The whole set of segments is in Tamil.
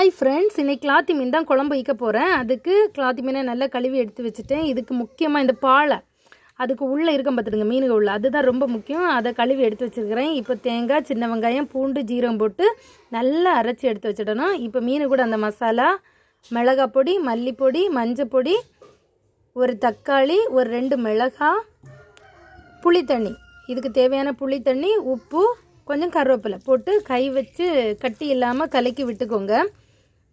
ஹாய் ஃப்ரெண்ட்ஸ், இன்றைக்கி கிளாத்தி மீன் தான் குழம்பு வைக்க போகிறேன். அதுக்கு கிளாத்தி மீனை நல்லா கழுவி எடுத்து வச்சுட்டேன். இதுக்கு முக்கியமாக இந்த பாலை அதுக்கு உள்ளே இருக்க பார்த்துடுங்க, மீனுக்கு உள்ள அதுதான் ரொம்ப முக்கியம். அதை கழுவி எடுத்து வச்சுருக்கிறேன். இப்போ தேங்காய், சின்ன வெங்காயம், பூண்டு, ஜீரகம் போட்டு நல்லா அரைச்சி எடுத்து வச்சிடணும். இப்போ மீன் கூட அந்த மசாலா, மிளகாய் பொடி, மல்லிப்பொடி, மஞ்சள் பொடி, ஒரு தக்காளி, ஒரு 2 மிளகாய், புளி தண்ணி, இதுக்கு தேவையான புளி தண்ணி, உப்பு, கொஞ்சம் கருவேப்பிலை போட்டு கை வச்சு கட்டி இல்லாமல் கலக்கி விட்டுக்கோங்க.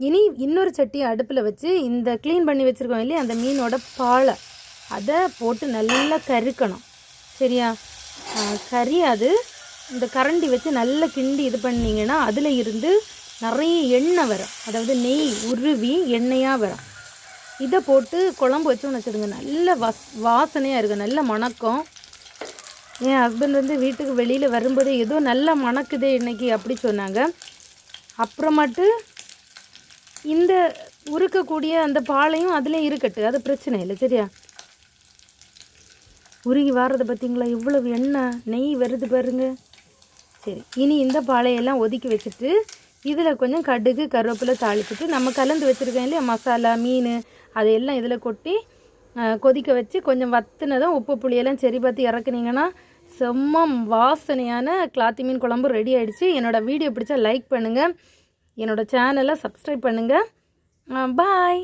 இனி இன்னொரு சட்டியை அடுப்பில் வச்சு இந்த க்ளீன் பண்ணி வச்சுருக்கோம் இல்லையா, அந்த மீனோட பாலை அதை போட்டு நல்லா கருக்கணும். சரியா? கறியாது இந்த கரண்டி வச்சு நல்லா கிண்டி இது பண்ணிங்கன்னா அதில் இருந்து நிறைய எண்ணெய் வரும், அதாவது நெய் உருவி எண்ணெயாக வரும். இதை போட்டு குழம்பு வச்சோன்னு வச்சுடுங்க, நல்ல வாசனையாக இருக்கும், நல்ல மணக்கம். என் ஹஸ்பண்ட் வந்து வீட்டுக்கு வெளியில் வரும்போது ஏதோ நல்லா மணக்குதே இன்றைக்கி அப்படி சொன்னாங்க. அப்புறமாட்டு இந்த உருக்கக்கூடிய அந்த பாலையும் அதில் இருக்கட்டு, அது பிரச்சனை இல்லை. சரியா? உருகி வாரதை பார்த்திங்களா, இவ்வளவு எண்ணெய் நெய் வருது பாருங்க. சரி, இனி இந்த பாலையெல்லாம் ஒதுக்கி வச்சுட்டு இதில் கொஞ்சம் கடுகு, கருவேப்பிலை தாளிச்சிட்டு நம்ம கலந்து வச்சுருக்கோம் இல்லையா மசாலா, மீன், அதையெல்லாம் இதில் கொட்டி கொதிக்க வச்சு கொஞ்சம் வத்துனதும் உப்பு புளியெல்லாம் சரி பார்த்து இறக்குனீங்கன்னா செம்ம வாசனையான கிளாத்தி மீன் குழம்பு ரெடி ஆகிடுச்சு. என்னோடய வீடியோ பிடிச்சா லைக் பண்ணுங்கள், என்னோடய சேனலை சப்ஸ்கிரைப் பண்ணுங்கள். பாய்.